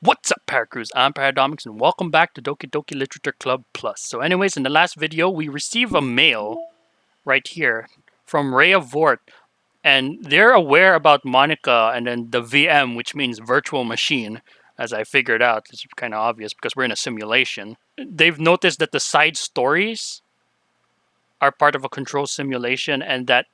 What's up, Paracrews? I'm Paradomics, and welcome back to Doki Doki Literature Club Plus. So anyways, in the last video, we receive a mail right here from Rhea Vort, and they're aware about Monika and then the VM, which means virtual machine, as I figured out. It's kind of obvious because we're in a simulation. They've noticed that the side stories are part of a control simulation and that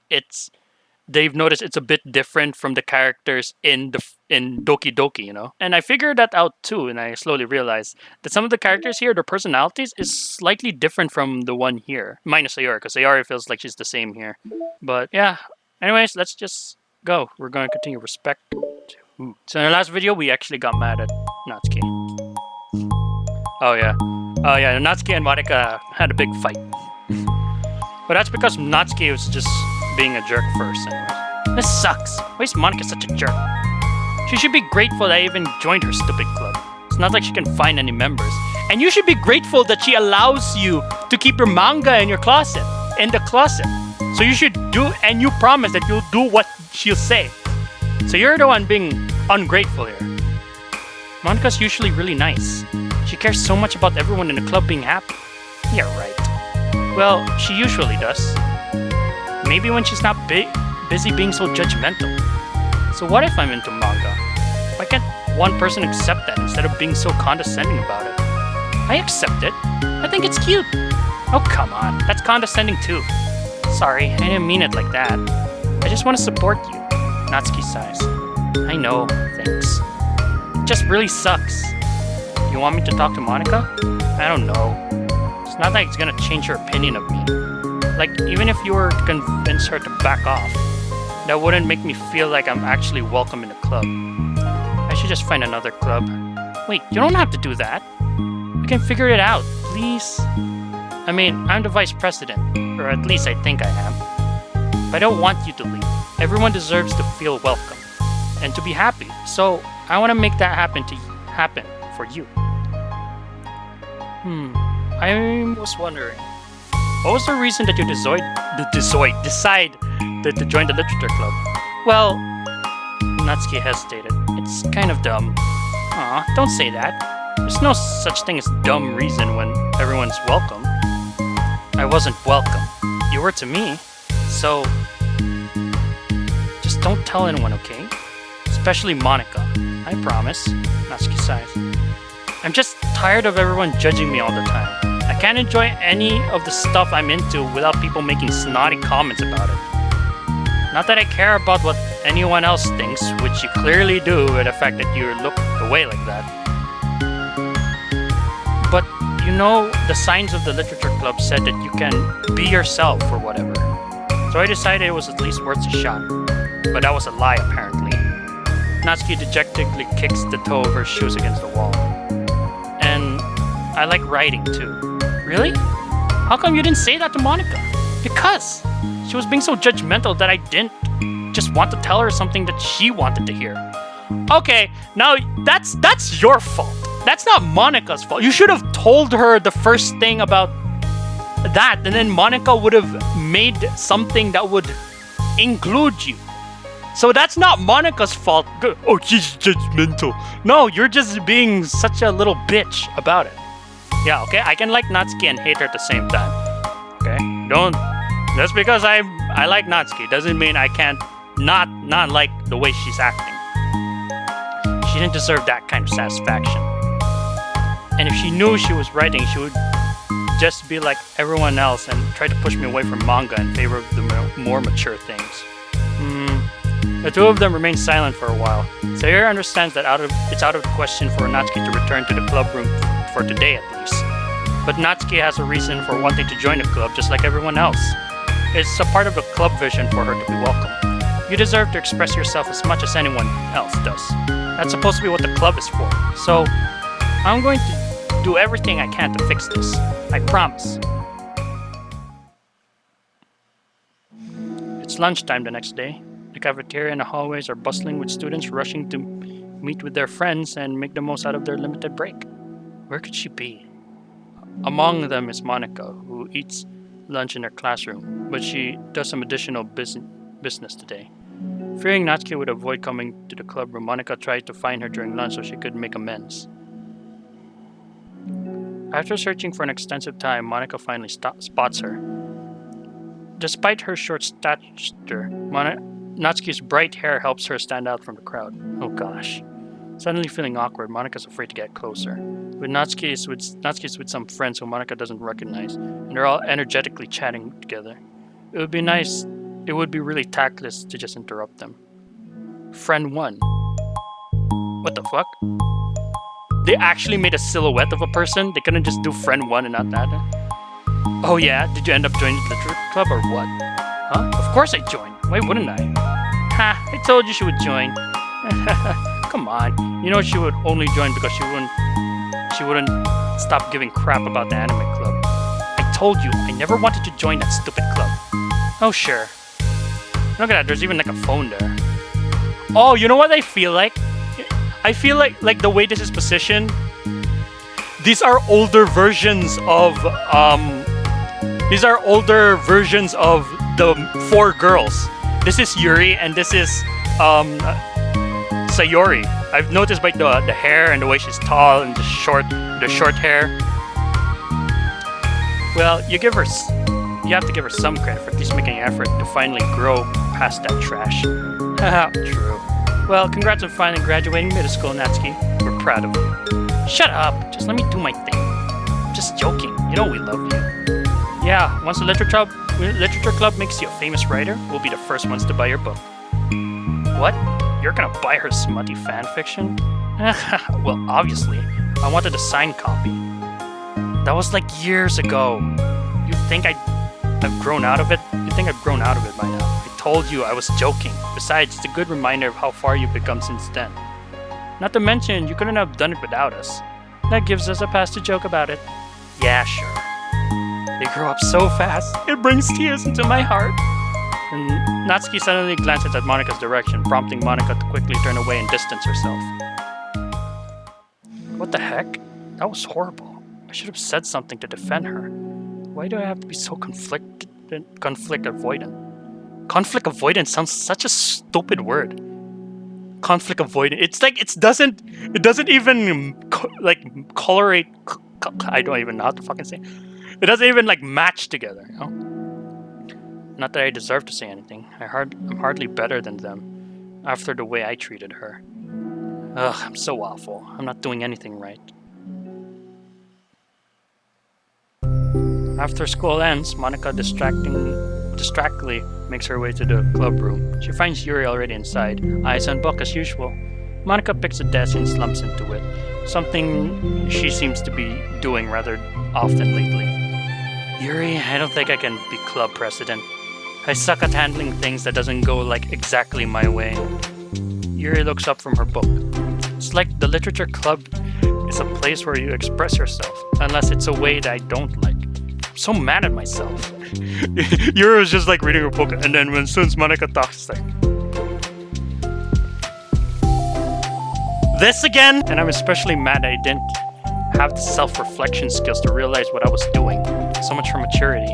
they've noticed it's a bit different from the characters in Doki Doki, you know. And I figured that out too, and I slowly realized that some of the characters here, their personalities, is slightly different from the one here, minus Ayori, because Ayori feels like she's the same here. But yeah, anyways, let's just go. We're going to continue respect. Ooh. So in the last video, we actually got mad at Natsuki. Oh yeah, Natsuki and Monika had a big fight. But that's because Natsuki was just being a jerk first anyway. This sucks. Why is Monika such a jerk? She should be grateful that I even joined her stupid club. It's not like she can find any members. And you should be grateful that she allows you to keep your manga in the closet. So you should do, and you promise that you'll do what she'll say. So you're the one being ungrateful here. Monika's usually really nice. She cares so much about everyone in the club being happy. Yeah, right. Well, she usually does. Maybe when she's not busy being so judgmental. So what if I'm into manga? Why can't one person accept that instead of being so condescending about it? I accept it. I think it's cute. Oh, come on. That's condescending too. Sorry, I didn't mean it like that. I just want to support you. Natsuki sighs. I know, thanks. It just really sucks. You want me to talk to Monika? I don't know. It's not like it's gonna change her opinion of me. Like, even if you were to convince her to back off, that wouldn't make me feel like I'm actually welcome in the club. I should just find another club. Wait, you don't have to do that. We can figure it out, please. I mean, I'm the vice president, or at least I think I am. But I don't want you to leave. Everyone deserves to feel welcome and to be happy. So I want to make that happen for you. I was wondering, what was the reason that you decide to join the literature club? Well, Natsuki hesitated. It's kind of dumb. Aw, don't say that. There's no such thing as dumb reason when everyone's welcome. I wasn't welcome. You were to me. So, just don't tell anyone, okay? Especially Monika. I promise. Natsuki sighs. I'm just tired of everyone judging me all the time. I can't enjoy any of the stuff I'm into without people making snotty comments about it. Not that I care about what anyone else thinks, which you clearly do with the fact that you look away like that. But, you know, the signs of the literature club said that you can be yourself or whatever. So I decided it was at least worth a shot. But that was a lie, apparently. Natsuki dejectedly kicks the toe of her shoes against the wall. And I like writing too. Really? How come you didn't say that to Monika? Because she was being so judgmental that I didn't just want to tell her something that she wanted to hear. Okay, now that's your fault. That's not Monika's fault. You should have told her the first thing about that, and then Monika would have made something that would include you. So that's not Monika's fault. Oh, she's judgmental. No, you're just being such a little bitch about it. Yeah, okay, I can like Natsuki and hate her at the same time. Okay, don't. Just because I like Natsuki doesn't mean I can't not like the way she's acting. She didn't deserve that kind of satisfaction. And if she knew she was writing, she would just be like everyone else and try to push me away from manga in favor of the more mature things. The two of them remain silent for a while. Sayori understands that it's out of the question for Natsuki to return to the club room for today at least. But Natsuki has a reason for wanting to join the club just like everyone else. It's a part of the club vision for her to be welcome. You deserve to express yourself as much as anyone else does. That's supposed to be what the club is for. So, I'm going to do everything I can to fix this. I promise. It's lunchtime the next day. The cafeteria and the hallways are bustling with students rushing to meet with their friends and make the most out of their limited break. Where could she be? Among them is Monika, who eats lunch in her classroom, but she does some additional business today. Fearing Natsuki would avoid coming to the club room, Monika tried to find her during lunch so she could make amends. After searching for an extensive time, Monika finally spots her. Despite her short stature, Natsuki's bright hair helps her stand out from the crowd. Oh gosh. Suddenly feeling awkward, Monika's afraid to get closer. Natsuki's with some friends who Monika doesn't recognize, and they're all energetically chatting together. It would be really tactless to just interrupt them. Friend 1. What the fuck? They actually made a silhouette of a person? They couldn't just do friend 1 and not that? Oh yeah? Did you end up joining the literature club or what? Huh? Of course I joined. Why wouldn't I? Ha! I told you she would join. Come on. You know she would only join because she wouldn't stop giving crap about the anime club. I told you, I never wanted to join that stupid club. Oh sure. Look at that, there's even like a phone there. Oh, you know what I feel like? I feel like the way this is positioned, these are older versions of the 4 girls. This is Yuri and this is Sayori. I've noticed by the hair and the way she's tall and the short hair. Well, you have to give her some credit for at least making an effort to finally grow past that trash. Haha, true. Well, congrats on finally graduating middle school, Natsuki. We're proud of you. Shut up! Just let me do my thing. I'm just joking. You know we love you. Yeah, once the literature club makes you a famous writer, we'll be the first ones to buy your book. What? You're gonna buy her smutty fanfiction? Well, obviously. I wanted a signed copy. That was like years ago. You think I've grown out of it? You think I've grown out of it by now? I told you I was joking. Besides, it's a good reminder of how far you've become since then. Not to mention, you couldn't have done it without us. That gives us a pass to joke about it. Yeah, sure. They grow up so fast, it brings tears into my heart. And Natsuki suddenly glances at Monika's direction, prompting Monika to quickly turn away and distance herself. What the heck? That was horrible. I should have said something to defend her. Why do I have to be so conflict avoidant? Conflict avoidance sounds such a stupid word. Conflict avoidant. It's like it doesn't even colorate. I don't even know how to fucking say. It doesn't even match together. You know? Not that I deserve to say anything. I'm hardly better than them after the way I treated her. Ugh, I'm so awful. I'm not doing anything right. After school ends, Monika distractedly makes her way to the club room. She finds Yuri already inside, eyes on book as usual. Monika picks a desk and slumps into it, something she seems to be doing rather often lately. Yuri, I don't think I can be club president. I suck at handling things that doesn't go exactly my way. Yuri looks up from her book. It's like the literature club is a place where you express yourself, unless it's a way that I don't like. I'm so mad at myself. Yuri was just reading her book, and then when soon as Monika talks, it's this again? And I'm especially mad I didn't have the self-reflection skills to realize what I was doing. So much for maturity.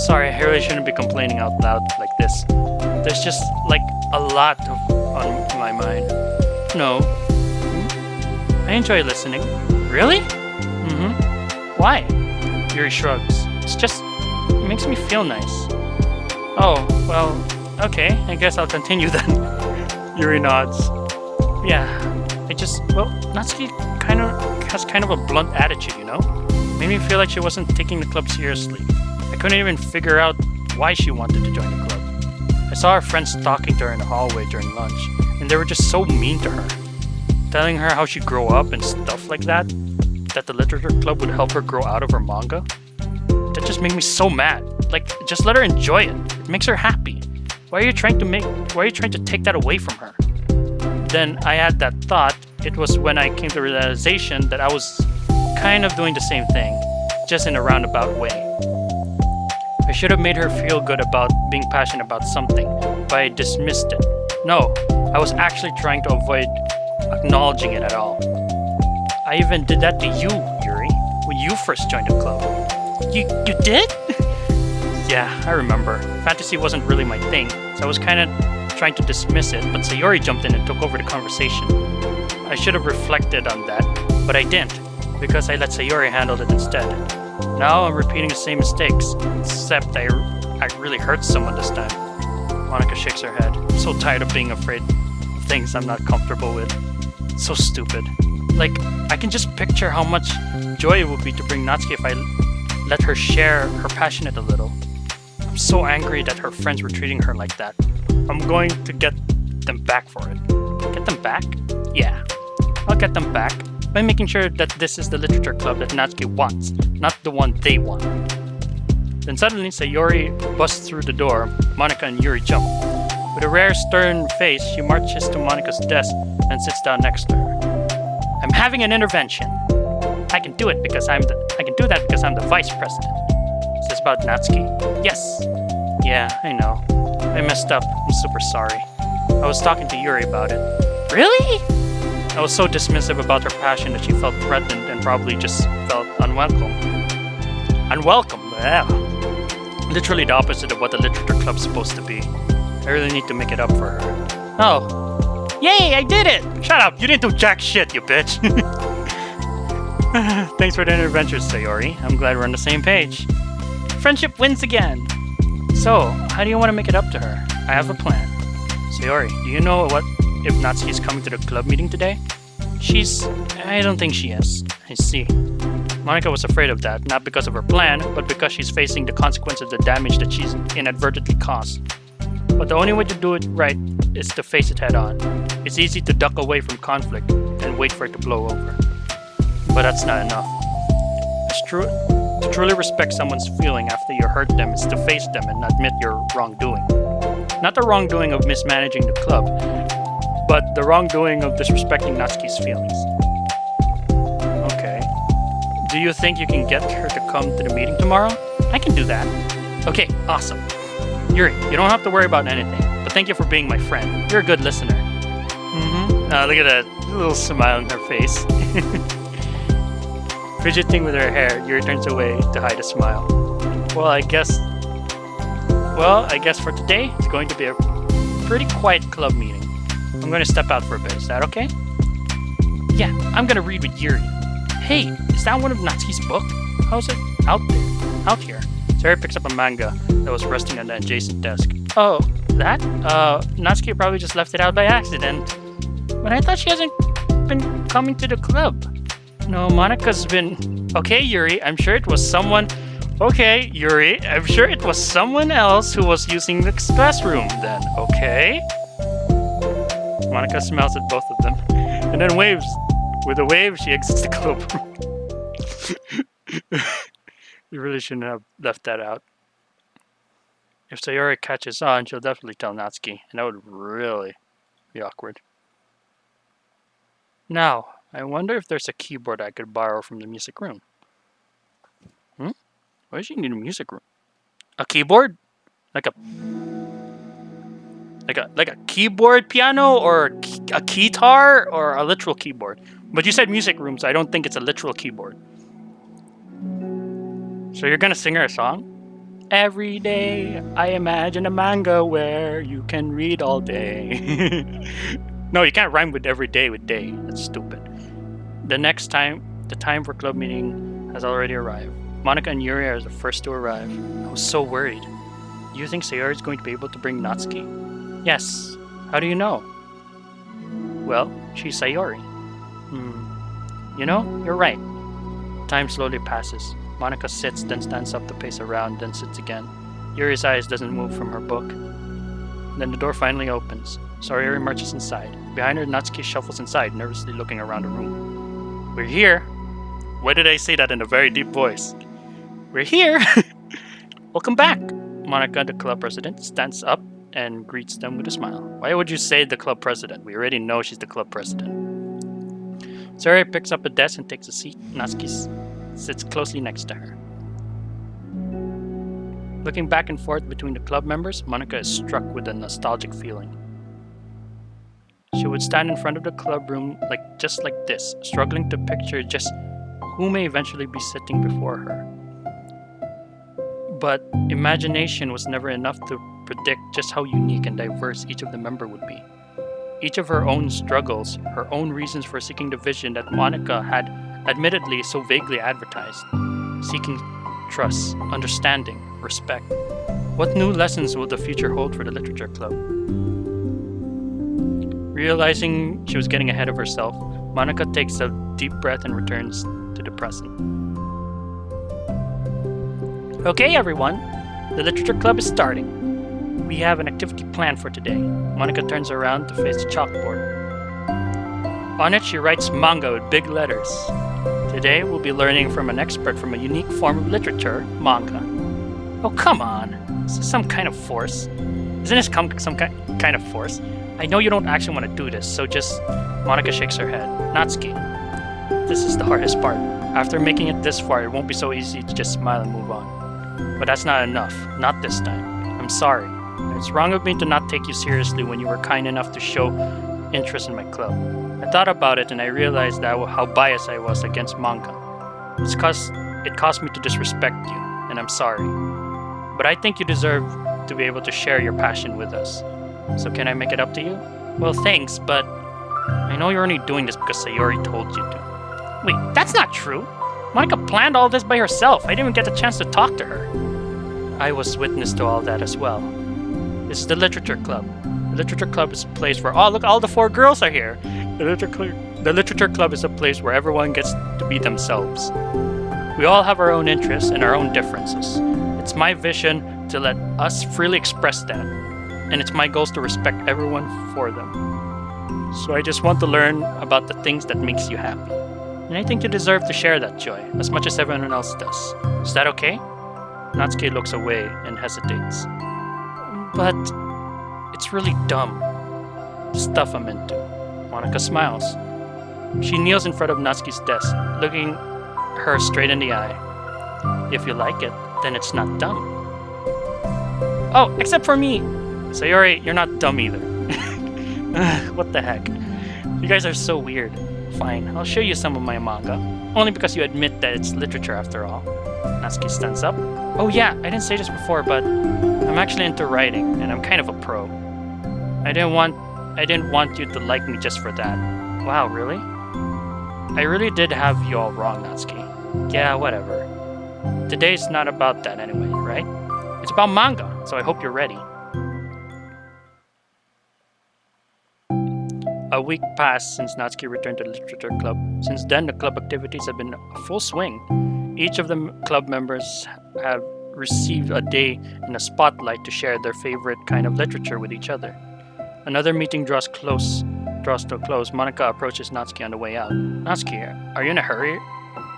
Sorry, I really shouldn't be complaining out loud like this. There's just a lot on my mind. No. I enjoy listening. Really? Mm-hmm. Why? Yuri shrugs. It makes me feel nice. Oh, well, okay. I guess I'll continue then. Yuri nods. Yeah, Natsuki has kind of a blunt attitude, you know? Made me feel like she wasn't taking the club seriously. I couldn't even figure out why she wanted to join the club. I saw her friends talking to her in the hallway during lunch, and they were just so mean to her. Telling her how she'd grow up and stuff like that the literature club would help her grow out of her manga. That just made me so mad. Just let her enjoy it. It makes her happy. Why are you trying to take that away from her? Then I had that thought. It was when I came to the realization that I was kind of doing the same thing, just in a roundabout way. I should have made her feel good about being passionate about something, but I dismissed it. No, I was actually trying to avoid acknowledging it at all. I even did that to you, Yuri, when you first joined the club. You did? Yeah, I remember. Fantasy wasn't really my thing, so I was kind of trying to dismiss it, but Sayori jumped in and took over the conversation. I should have reflected on that, but I didn't, because I let Sayori handle it instead. Now I'm repeating the same mistakes, except I really hurt someone this time. Monika shakes her head. I'm so tired of being afraid of things I'm not comfortable with. So stupid. Like, I can just picture how much joy it would be to bring Natsuki if I let her share her passion a little. I'm so angry that her friends were treating her like that. I'm going to get them back for it. Get them back? Yeah. I'll get them back by making sure that this is the literature club that Natsuki wants, not the one they want. Then suddenly Sayori busts through the door. Monika and Yuri jump. With a rare stern face, she marches to Monika's desk and sits down next to her. I'm having an intervention. I can do that because I'm the vice president. Is this about Natsuki? Yes. Yeah, I know. I messed up. I'm super sorry. I was talking to Yuri about it. Really? I was so dismissive about her passion that she felt threatened and probably just felt unwelcome. Unwelcome? Yeah. Literally the opposite of what the literature club's supposed to be. I really need to make it up for her. Oh. Yay, I did it! Shut up, you didn't do jack shit, you bitch. Thanks for the intervention, Sayori. I'm glad we're on the same page. Friendship wins again. So, how do you want to make it up to her? I have a plan. Sayori, do you know what if Natsuki's coming to the club meeting today? I don't think she is. I see. Monika was afraid of that, not because of her plan, but because she's facing the consequence of the damage that she's inadvertently caused. But the only way to do it right is to face it head on. It's easy to duck away from conflict and wait for it to blow over. But that's not enough. To truly respect someone's feeling after you hurt them is to face them and admit your wrongdoing. Not the wrongdoing of mismanaging the club, but the wrongdoing of disrespecting Natsuki's feelings. Okay. Do you think you can get her to come to the meeting tomorrow? I can do that. Okay, awesome. Yuri, you don't have to worry about anything, but thank you for being my friend. You're a good listener. Look at that little smile on her face. Fidgeting with her hair, Yuri turns away to hide a smile. Well, I guess for today, it's going to be a pretty quiet club meeting. I'm going to step out for a bit. Is that okay? Yeah, I'm going to read with Yuri. Hey, is that one of Natsuki's book? How's it out here? Sarah picks up a manga that was resting on the adjacent desk. Oh, that? Natsuki probably just left it out by accident. But I thought she hasn't been coming to the club. No, Monika's been... Okay, Yuri, I'm sure it was someone... Okay, Yuri, I'm sure it was someone else who was using the classroom then, okay? Monika smiles at both of them, and then waves. With a wave, she exits the club room. You really shouldn't have left that out. If Sayori catches on, she'll definitely tell Natsuki, and that would really be awkward. Now, I wonder if there's a keyboard I could borrow from the music room. Why does she need a music room? A keyboard? Like a keyboard piano or a keytar or a literal keyboard? But you said music room, so I don't think it's a literal keyboard. So you're gonna sing her a song? Every day I imagine a manga where you can read all day. No, you can't rhyme with every day with day. That's stupid. The time for club meeting has already arrived. Monika and Yuri are the first to arrive. I was so worried. Do you think Sayori is going to be able to bring Natsuki? Yes. How do you know? Well, she's Sayori. You know, you're right. Time slowly passes. Monika sits, then stands up to pace around, then sits again. Yuri's eyes doesn't move from her book. Then the door finally opens. Sayori marches inside. Behind her, Natsuki shuffles inside, nervously looking around the room. We're here. Why did I say that in a very deep voice? We're here. Welcome back. Monika, the club president, stands up and greets them with a smile. Why would you say the club president? We already know she's the club president. Sayori picks up a desk and takes a seat. Natsuki sits closely next to her. Looking back and forth between the club members, Monika is struck with a nostalgic feeling. She would stand in front of the club room just like this, struggling to picture just who may eventually be sitting before her. But imagination was never enough to predict just how unique and diverse each of the members would be. Each of her own struggles, her own reasons for seeking the vision that Monika had admittedly so vaguely advertised. Seeking trust, understanding, respect. What new lessons will the future hold for the literature club? Realizing she was getting ahead of herself, Monika takes a deep breath and returns to the present. Okay, everyone, the literature club is starting. We have an activity planned for today. Monika turns around to face the chalkboard. On it, she writes manga with big letters. Today, we'll be learning from an expert from a unique form of literature, manga. Oh, come on. Is this some kind of force? Isn't this some kind of force? I know you don't actually want to do this, so just... Monika shakes her head. Natsuki, this is the hardest part. After making it this far, it won't be so easy to just smile and move on. But that's not enough. Not this time. I'm sorry. It's wrong of me to not take you seriously when you were kind enough to show interest in my club. I thought about it and I realized how biased I was against manga. It caused me to disrespect you, and I'm sorry. But I think you deserve to be able to share your passion with us. So can I make it up to you? Well, thanks, but I know you're only doing this because Sayori told you to. Wait, that's not true! Monika planned all this by herself. I didn't even get a chance to talk to her. I was witness to all that as well. This is the literature club. The literature club is a place where all the 4 girls are here. The literature club is a place where everyone gets to be themselves. We all have our own interests and our own differences. It's my vision to let us freely express that, and it's my goals to respect everyone for them. So I just want to learn about the things that makes you happy. And I think you deserve to share that joy as much as everyone else does. Is that okay? Natsuki looks away and hesitates. But it's really dumb, the stuff I'm into. Monika smiles. She kneels in front of Natsuki's desk, looking her straight in the eye. If you like it, then it's not dumb. Oh, except for me! Sayori, you're not dumb either. What the heck? You guys are so weird. Fine, I'll show you some of my manga. Only because you admit that it's literature after all. Natsuki stands up. Oh yeah, I didn't say this before, but I'm actually into writing, and I'm kind of a pro. I didn't want you to like me just for that. Wow, really? I really did have you all wrong, Natsuki. Yeah, whatever. Today's not about that anyway, right? It's about manga, so I hope you're ready. A week passed since Natsuki returned to the literature club. Since then, the club activities have been a full swing. Each of the club members have received a day in a spotlight to share their favorite kind of literature with each other. Another meeting draws to a close. Monika approaches Natsuki on the way out. Natsuki, are you in a hurry?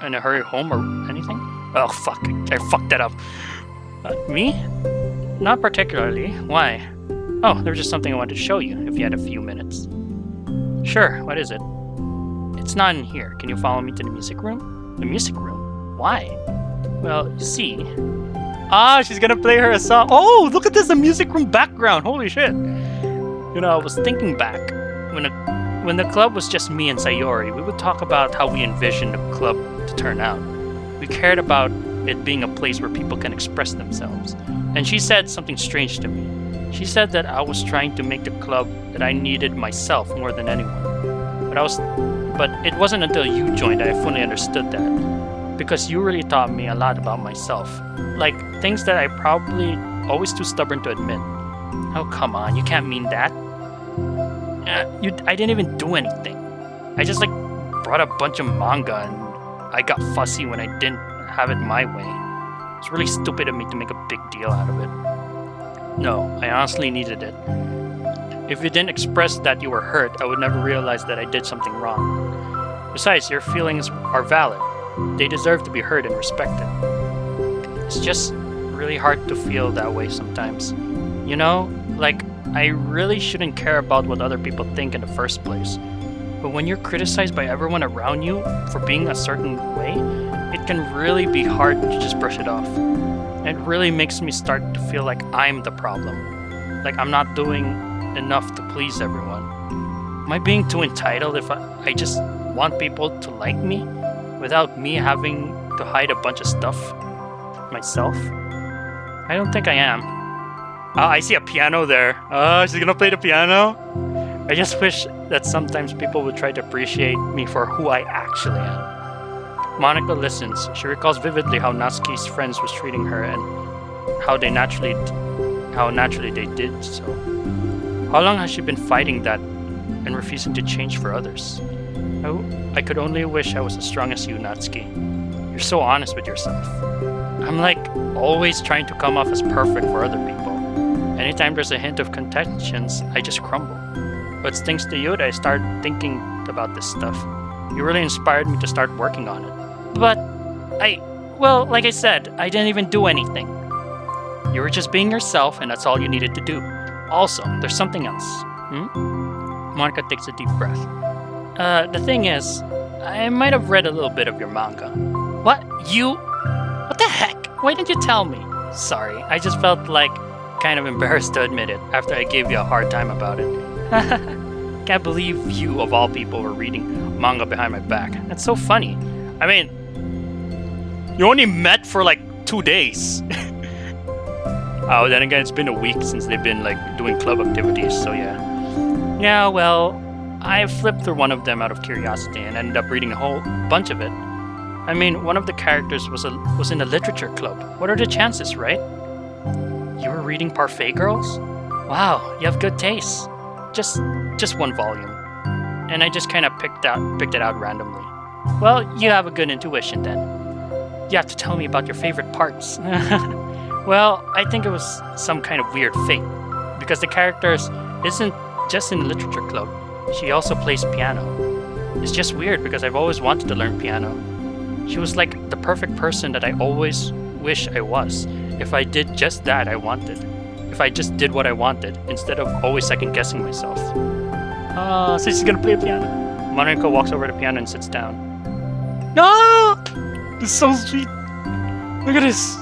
In a hurry home or anything? Oh fuck, I fucked that up. Me? Not particularly. Why? Oh, there was just something I wanted to show you, if you had a few minutes. Sure, what is it? It's not in here. Can you follow me to the music room? The music room? Why? Well, you see... she's gonna play her a song. Oh, look at this, the music room background. Holy shit. You know, I was thinking back. When the club was just me and Sayori, we would talk about how we envisioned the club to turn out. We cared about it being a place where people can express themselves. And she said something strange to me. She said that I was trying to make the club that I needed myself more than anyone. But it wasn't until you joined that I fully understood that. Because you really taught me a lot about myself. Like, things that I probably always too stubborn to admit. Oh, come on, you can't mean that. I didn't even do anything. I just, brought a bunch of manga and I got fussy when I didn't have it my way. It's really stupid of me to make a big deal out of it. No, I honestly needed it. If you didn't express that you were hurt, I would never realize that I did something wrong. Besides, your feelings are valid. They deserve to be heard and respected. It's just really hard to feel that way sometimes. You know, I really shouldn't care about what other people think in the first place. But when you're criticized by everyone around you for being a certain way, it can really be hard to just brush it off. It really makes me start to feel like I'm the problem. Like I'm not doing enough to please everyone. Am I being too entitled if I just want people to like me without me having to hide a bunch of stuff myself? I don't think I am. Oh, I see a piano there. Oh, she's gonna play the piano? I just wish that sometimes people would try to appreciate me for who I actually am. Monika listens. She recalls vividly how Natsuki's friends was treating her and how naturally they did so. How long has she been fighting that and refusing to change for others? Oh, I could only wish I was as strong as you, Natsuki. You're so honest with yourself. I'm like always trying to come off as perfect for other people. Anytime there's a hint of contentions, I just crumble. But thanks to you that I started thinking about this stuff. You really inspired me to start working on it. But well, like I said, I didn't even do anything. You were just being yourself, and that's all you needed to do. Also, there's something else. Monika takes a deep breath. The thing is, I might have read a little bit of your manga. What? You? What the heck? Why didn't you tell me? Sorry, I just felt like kind of embarrassed to admit it after I gave you a hard time about it. Can't believe you, of all people, were reading manga behind my back. That's so funny. I mean, you only met for like 2 days. Oh, then again, it's been a week since they've been like doing club activities, so yeah. Yeah, well, I flipped through one of them out of curiosity and ended up reading a whole bunch of it. I mean, one of the characters was in a literature club. What are the chances, right? You were reading Parfait Girls? Wow, you have good taste. Just one volume. And I just kind of picked it out randomly. Well, you have a good intuition then. You have to tell me about your favorite parts. Well, I think it was some kind of weird fate. Because the character isn't just in the literature club. She also plays piano. It's just weird because I've always wanted to learn piano. She was like the perfect person that I always wish I was. If I did just that I wanted. If I just did what I wanted, instead of always second-guessing myself. So she's gonna play the piano. Monika walks over to the piano and sits down. No! This is so sweet. Look at this.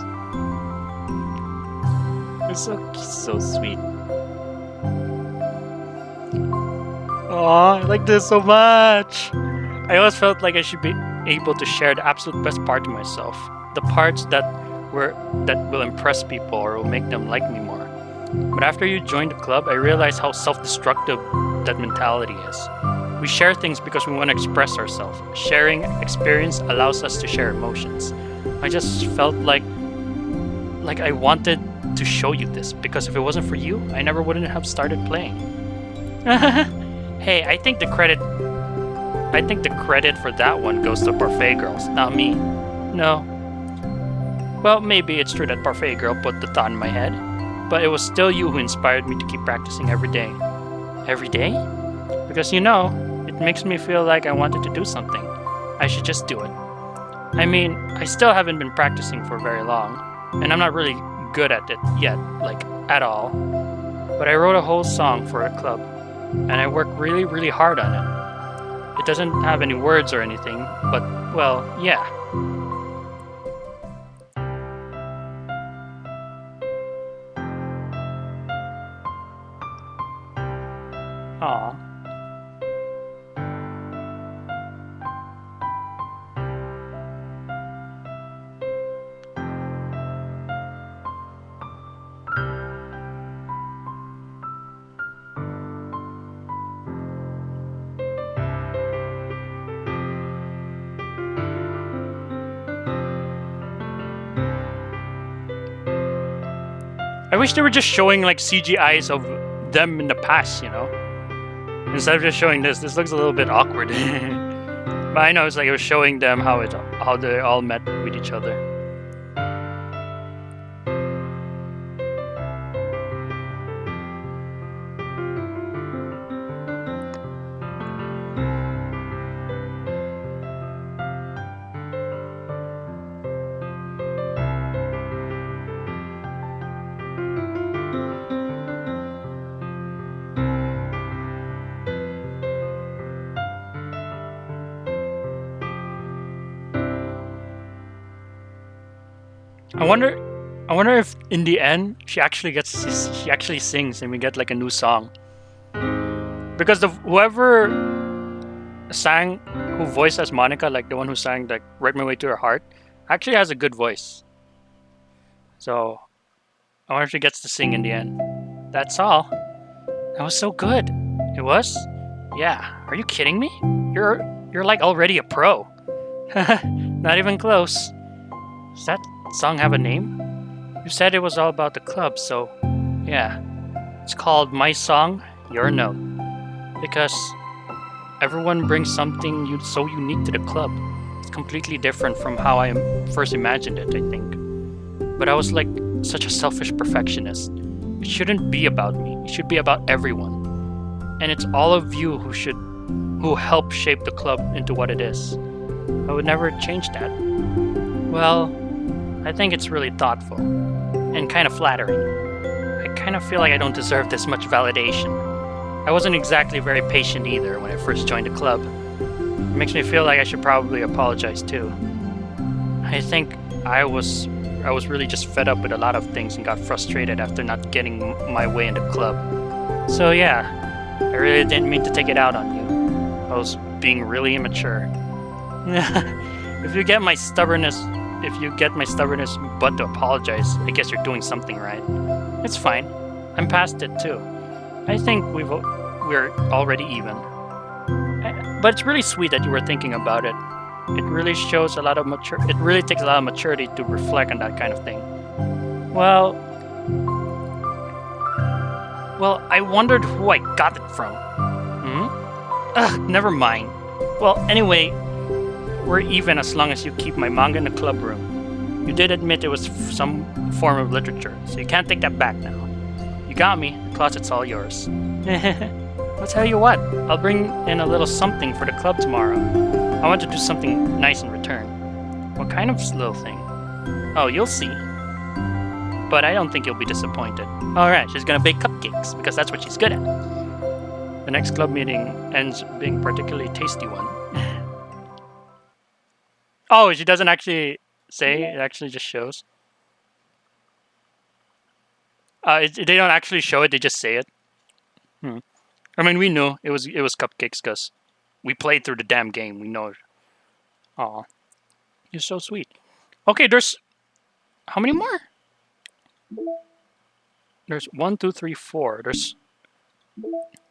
It's so sweet. Aw, I like this so much. I always felt like I should be able to share the absolute best part to myself. The parts that will impress people or will make them like me more. But after you joined the club, I realized how self-destructive that mentality is. We share things because we want to express ourselves. Sharing experience allows us to share emotions. I just felt like I wanted to show you this, because if it wasn't for you, I never wouldn't have started playing. Hey, I think the credit for that one goes to Parfait Girls, not me. No. Well, maybe it's true that Parfait Girl put the thought in my head, but it was still you who inspired me to keep practicing every day. Every day? Because it makes me feel like I wanted to do something. I should just do it. I mean, I still haven't been practicing for very long, and I'm not really good at it yet, like, at all. But I wrote a whole song for a club, and I worked really, really hard on it. It doesn't have any words or anything, but, well, yeah. Aw. I wish they were just showing like CGIs of them in the past, Instead of just showing this looks a little bit awkward. But I know it's like it was showing them how they all met with each other. I wonder if in the end she actually sings and we get like a new song. Because whoever who voiced as Monika, like the one who sang like "Right My Way to Her Heart," actually has a good voice. So I wonder if she gets to sing in the end. That's all. That was so good. It was? Yeah. Are you kidding me? You're like already a pro. Not even close. Does that song have a name? You said it was all about the club, so yeah. It's called My Song, Your Note. Because everyone brings something so unique to the club. It's completely different from how I first imagined it, I think. But I was like such a selfish perfectionist. It shouldn't be about me. It should be about everyone. And it's all of you who help shape the club into what it is. I would never change that. Well, I think it's really thoughtful and kind of flattering. I kind of feel like I don't deserve this much validation. I wasn't exactly very patient either when I first joined the club. It makes me feel like I should probably apologize too. I think I was really just fed up with a lot of things and got frustrated after not getting my way in the club. So yeah, I really didn't mean to take it out on you. I was being really immature. If you get my stubbornness but to apologize, I guess you're doing something right. It's fine. I'm past it too. I think we're already even. But it's really sweet that you were thinking about it. It really shows a lot of it really takes a lot of maturity to reflect on that kind of thing. Well, I wondered who I got it from. Ugh, never mind. Well, anyway, we're even as long as you keep my manga in the club room. You did admit it was some form of literature, so you can't take that back now. You got me. The closet's all yours. I'll tell you what, I'll bring in a little something for the club tomorrow. I want to do something nice in return. What kind of little thing? Oh, you'll see. But I don't think you'll be disappointed. Alright, she's gonna bake cupcakes, because that's what she's good at. The next club meeting ends being a particularly tasty one. Oh, she doesn't actually say, it actually just shows. They don't actually show it, they just say it. I mean, we knew it was cupcakes because we played through the damn game. We know it. Aw. You're so sweet. Okay, there's... How many more? There's 1, 2, 3, 4. There's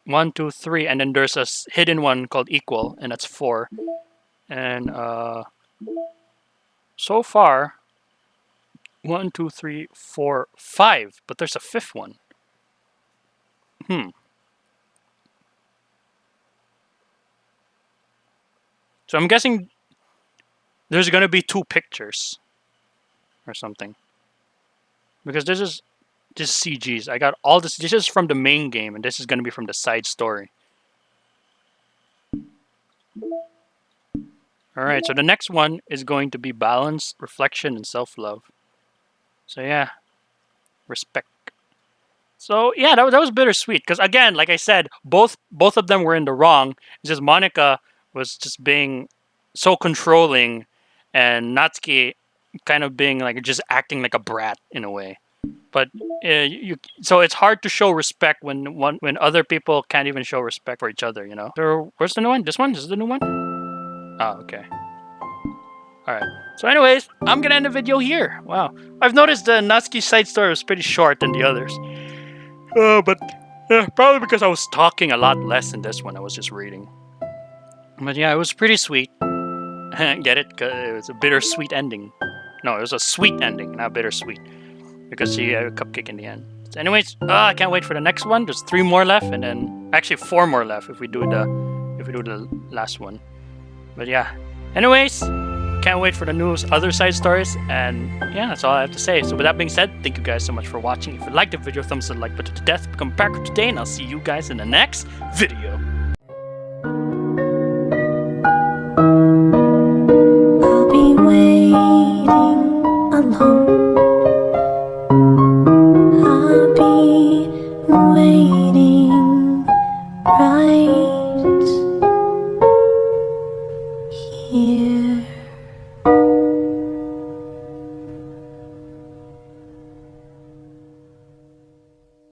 1, 2, 3, and then there's a hidden one called equal, and that's 4. And so far, 1, 2, 3, 4, 5. But there's a 5th one. So I'm guessing there's gonna be 2 pictures or something. Because this is just CGs. I got all this. This is from the main game, and this is gonna be from the side story. Alright, so the next one is going to be balance, reflection, and self-love. So yeah, respect. So yeah, that was bittersweet. Because again, like I said, both of them were in the wrong. It's just Monika was just being so controlling, and Natsuki kind of being like just acting like a brat in a way. But so it's hard to show respect when other people can't even show respect for each other, you know. So where's the new one? This one? This is the new one? Oh, okay. Alright. So anyways, I'm gonna end the video here. Wow. I've noticed the Natsuki side story was pretty short than the others. But probably because I was talking a lot less in this one. I was just reading. But yeah, it was pretty sweet. Get it? It was a bittersweet ending. No, it was a sweet ending, not bittersweet. Because she had a cupcake in the end. So anyways, I can't wait for the next one. There's 3 more left, and then actually 4 more left if we do the last one. But yeah. Anyways, can't wait for the new other side stories, and yeah, that's all I have to say. So with that being said, thank you guys so much for watching. If you liked the video, thumbs up the like button to death. Become a backer today, and I'll see you guys in the next video. I'll be waiting alone. I'll be waiting right here.